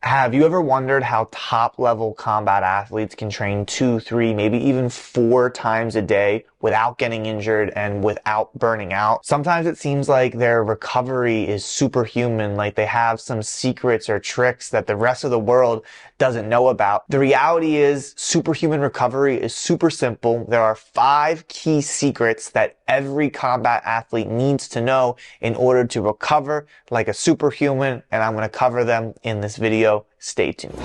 Have you ever wondered how top-level combat athletes can train 2, 3, maybe even 4 times a day without getting injured and without burning out? Sometimes it seems like their recovery is superhuman, like they have some secrets or tricks that the rest of the world doesn't know about. The reality is superhuman recovery is super simple. There are 5 key secrets that every combat athlete needs to know in order to recover like a superhuman, and I'm going to cover them in this video. Stay tuned.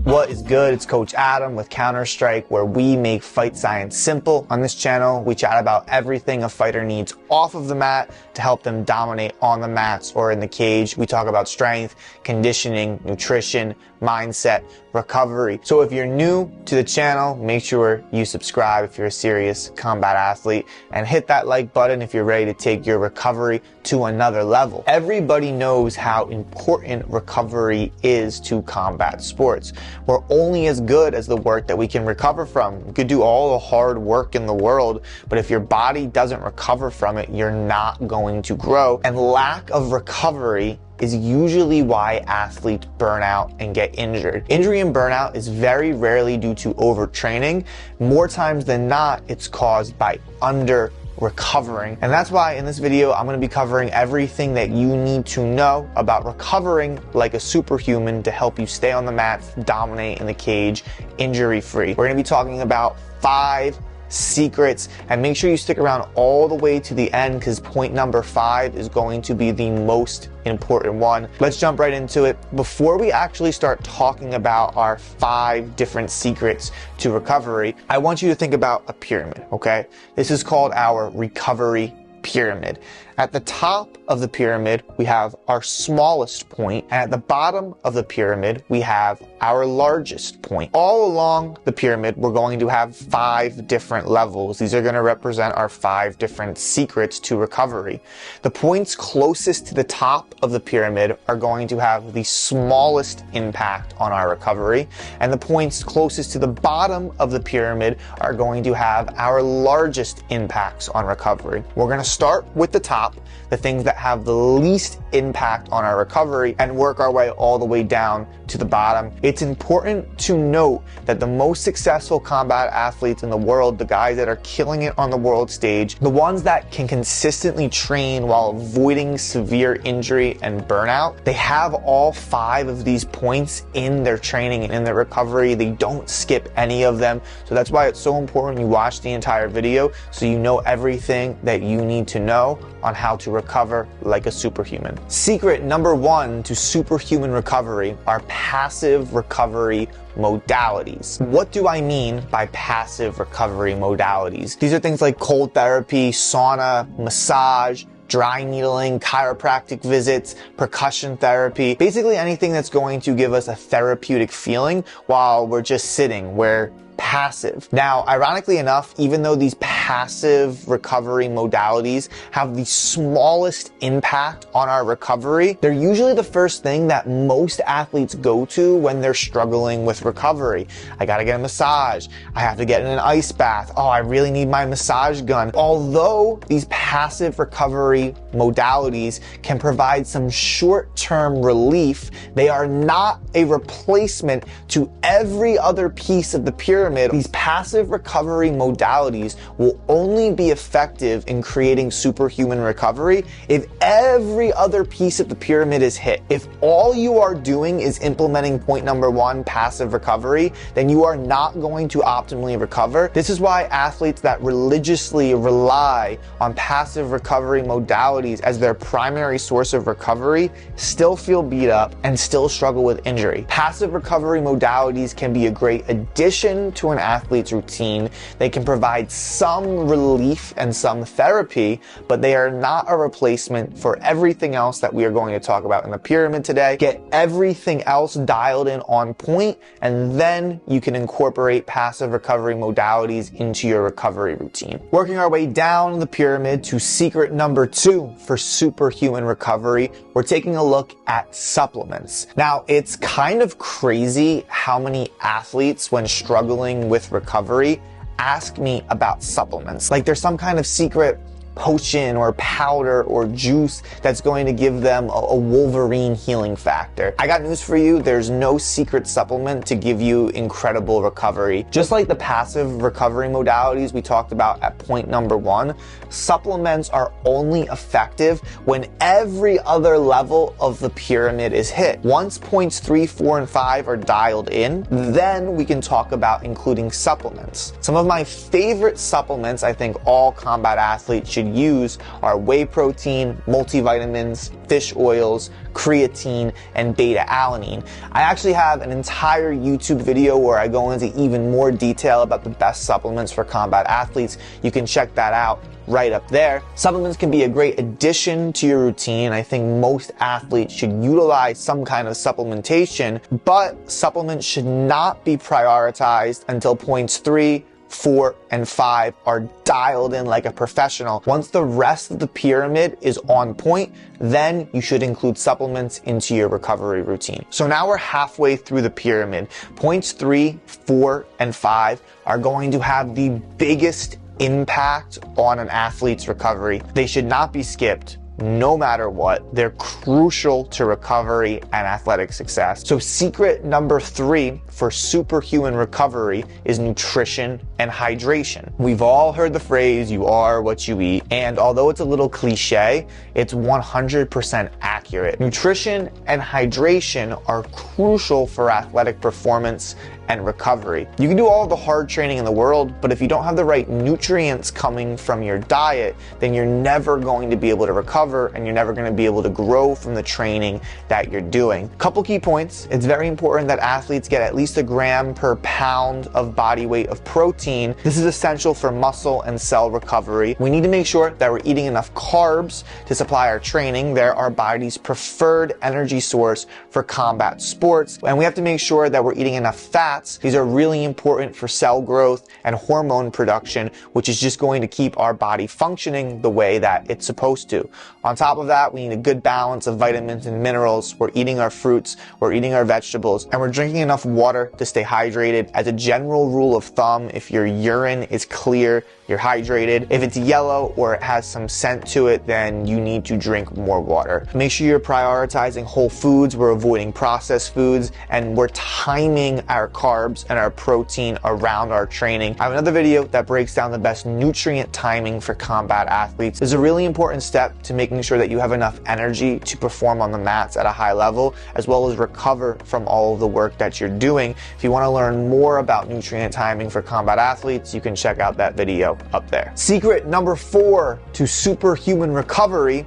What is good? It's Coach Adam with Counter-Strike, where we make fight science simple. On this channel, we chat about everything a fighter needs off of the mat to help them dominate on the mats or in the cage. We talk about strength, conditioning, nutrition, mindset, recovery. So if you're new to the channel, make sure you subscribe if you're a serious combat athlete, and hit that like button if you're ready to take your recovery to another level. Everybody knows how important recovery is to combat sports. We're only as good as the work that we can recover from. You could do all the hard work in the world, but if your body doesn't recover from it, you're not going to grow. And lack of recovery is usually why athletes burn out and get injured. Injury and burnout is very rarely due to overtraining. More times than not, it's caused by under-recovering. And that's why in this video, I'm going to be covering everything that you need to know about recovering like a superhuman to help you stay on the mat, dominate in the cage, injury-free. We're going to be talking about 5 secrets, and make sure you stick around all the way to the end because point number 5 is going to be the most important one. Let's jump right into it. Before we actually start talking about our 5 different secrets to recovery, I want you to think about a pyramid, okay? This is called our recovery pyramid. At the top of the pyramid, we have our smallest point, and at the bottom of the pyramid, we have our largest point. All along the pyramid, we're going to have 5 different levels. These are going to represent our 5 different secrets to recovery. The points closest to the top of the pyramid are going to have the smallest impact on our recovery, and the points closest to the bottom of the pyramid are going to have our largest impacts on recovery. We're going to start with the top, the things that have the least impact on our recovery, and work our way all the way down to the bottom. It's important to note that the most successful combat athletes in the world, the guys that are killing it on the world stage, the ones that can consistently train while avoiding severe injury and burnout, they have all 5 of these points in their training and in their recovery. They don't skip any of them. So that's why it's so important you watch the entire video so you know everything that you need to know on how to recover like a superhuman. Secret number 1 to superhuman recovery are passive recovery modalities. What do I mean by passive recovery modalities? These are things like cold therapy, sauna, massage, dry needling, chiropractic visits, percussion therapy, basically anything that's going to give us a therapeutic feeling while we're just sitting. We're passive. Now, ironically enough, even though these passive recovery modalities have the smallest impact on our recovery, they're usually the first thing that most athletes go to when they're struggling with recovery. I gotta get a massage. I have to get in an ice bath. Oh, I really need my massage gun. Although these passive recovery modalities can provide some short-term relief, they are not a replacement to every other piece of the pyramid. These passive recovery modalities will only be effective in creating superhuman recovery if every other piece of the pyramid is hit. If all you are doing is implementing point number 1, passive recovery, then you are not going to optimally recover. This is why athletes that religiously rely on passive recovery modalities as their primary source of recovery still feel beat up and still struggle with injury. Passive recovery modalities can be a great addition to an athlete's routine. They can provide some relief and some therapy, but they are not a replacement for everything else that we are going to talk about in the pyramid today. Get everything else dialed in on point, and then you can incorporate passive recovery modalities into your recovery routine. Working our way down the pyramid to secret number 2 for superhuman recovery, we're taking a look at supplements. Now, it's kind of crazy how many athletes, when struggling struggling with recovery, ask me about supplements. Like there's some kind of secret potion or powder or juice that's going to give them a Wolverine healing factor. I got news for you. There's no secret supplement to give you incredible recovery. Just like the passive recovery modalities we talked about at point number 1, supplements are only effective when every other level of the pyramid is hit. Once points 3, 4, and 5 are dialed in, then we can talk about including supplements. Some of my favorite supplements I think all combat athletes should use are whey protein, multivitamins, fish oils, creatine, and beta-alanine. I actually have an entire YouTube video where I go into even more detail about the best supplements for combat athletes. You can check that out right up there. Supplements can be a great addition to your routine. I think most athletes should utilize some kind of supplementation, but supplements should not be prioritized until points 3, 4, and 5 are dialed in like a professional. Once the rest of the pyramid is on point, then you should include supplements into your recovery routine. So now we're halfway through the pyramid. Points 3, 4, and 5 are going to have the biggest impact on an athlete's recovery. They should not be skipped. No matter what, they're crucial to recovery and athletic success. So secret number 3 for superhuman recovery is nutrition and hydration. We've all heard the phrase, you are what you eat. And although it's a little cliche, it's 100% accurate. Nutrition and hydration are crucial for athletic performance and recovery. You can do all the hard training in the world, but if you don't have the right nutrients coming from your diet, then you're never going to be able to recover and you're never going to be able to grow from the training that you're doing. Couple key points. It's very important that athletes get at least a gram per pound of body weight of protein. This is essential for muscle and cell recovery. We need to make sure that we're eating enough carbs to supply our training. They're our body's preferred energy source for combat sports. And we have to make sure that we're eating enough fat. These are really important for cell growth and hormone production, which is just going to keep our body functioning the way that it's supposed to. On top of that, we need a good balance of vitamins and minerals. We're eating our fruits, we're eating our vegetables, and we're drinking enough water to stay hydrated. As a general rule of thumb, if your urine is clear, you're hydrated. If it's yellow or it has some scent to it, then you need to drink more water. Make sure you're prioritizing whole foods, we're avoiding processed foods, and we're timing our carbs and our protein around our training. I have another video that breaks down the best nutrient timing for combat athletes. This is a really important step to making sure that you have enough energy to perform on the mats at a high level, as well as recover from all of the work that you're doing. If you want to learn more about nutrient timing for combat athletes, you can check out that video up there. Secret number 4 to superhuman recovery: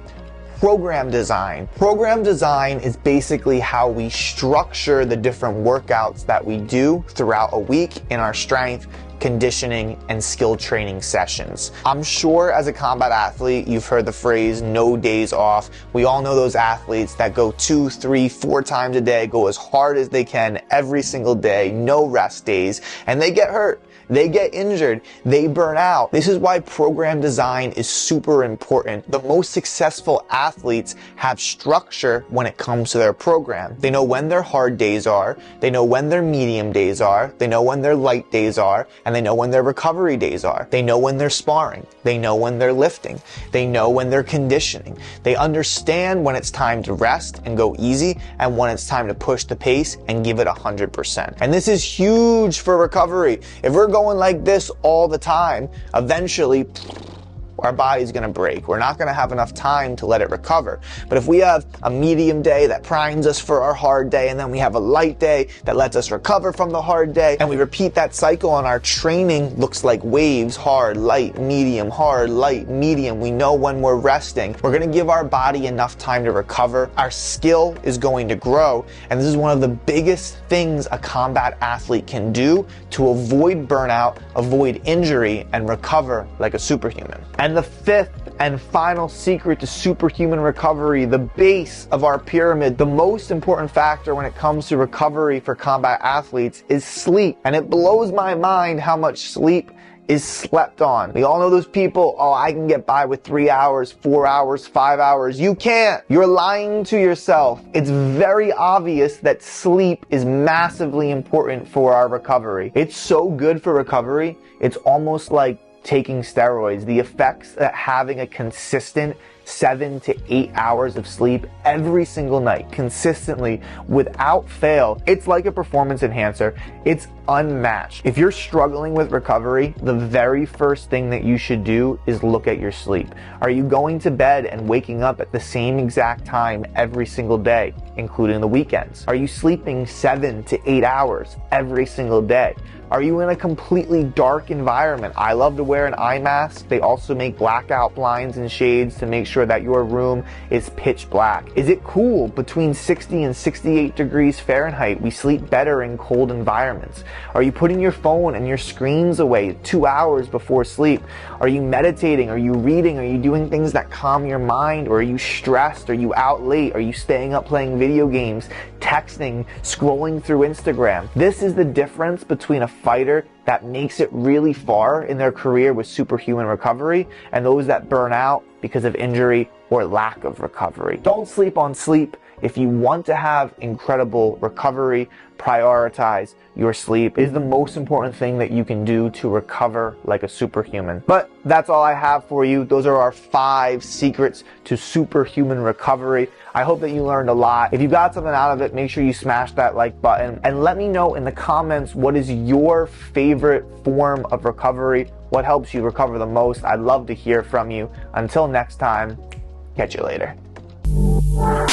program design. Program design is basically how we structure the different workouts that we do throughout a week in our strength, conditioning, and skill training sessions. I'm sure as a combat athlete, you've heard the phrase, no days off. We all know those athletes that go 2, 3, 4 times a day, go as hard as they can every single day, no rest days, and they get hurt. They get injured, they burn out. This is why program design is super important. The most successful athletes have structure when it comes to their program. They know when their hard days are, they know when their medium days are, they know when their light days are, and they know when their recovery days are. They know when they're sparring, they know when they're lifting, they know when they're conditioning. They understand when it's time to rest and go easy, and when it's time to push the pace and give it 100%. And this is huge for recovery. If we're going like this all the time, eventually our body's gonna break. We're not gonna have enough time to let it recover. But if we have a medium day that primes us for our hard day, and then we have a light day that lets us recover from the hard day, and we repeat that cycle, and our training looks like waves: hard, light, medium, hard, light, medium. We know when we're resting. We're gonna give our body enough time to recover. Our skill is going to grow. And this is one of the biggest things a combat athlete can do to avoid burnout, avoid injury, and recover like a superhuman. And the 5th and final secret to superhuman recovery, the base of our pyramid, the most important factor when it comes to recovery for combat athletes, is sleep. And it blows my mind how much sleep is slept on. We all know those people, oh, I can get by with 3 hours, 4 hours, 5 hours. You can't. You're lying to yourself. It's very obvious that sleep is massively important for our recovery. It's so good for recovery. It's almost like taking steroids. The effects that having a consistent 7 to 8 hours of sleep every single night, consistently, without fail, it's like a performance enhancer. It's unmatched. If you're struggling with recovery, the very first thing that you should do is look at your sleep. Are you going to bed and waking up at the same exact time every single day, including the weekends? Are you sleeping 7 to 8 hours every single day? Are you in a completely dark environment? I love to wear an eye mask. They also make blackout blinds and shades to make sure that your room is pitch black. Is it cool between 60 and 68 degrees Fahrenheit? We sleep better in cold environments. Are you putting your phone and your screens away 2 hours before sleep? Are you meditating? Are you reading? Are you doing things that calm your mind? Or are you stressed? Are you out late? Are you staying up playing video games, texting, scrolling through Instagram? This is the difference between a fighter that makes it really far in their career with superhuman recovery and those that burn out because of injury or lack of recovery. Don't sleep on sleep. If you want to have incredible recovery, prioritize your sleep. It is the most important thing that you can do to recover like a superhuman. But that's all I have for you. Those are our 5 secrets to superhuman recovery. I hope that you learned a lot. If you got something out of it, make sure you smash that like button and let me know in the comments what is your favorite form of recovery. What helps you recover the most? I'd love to hear from you. Until next time, catch you later. Wow.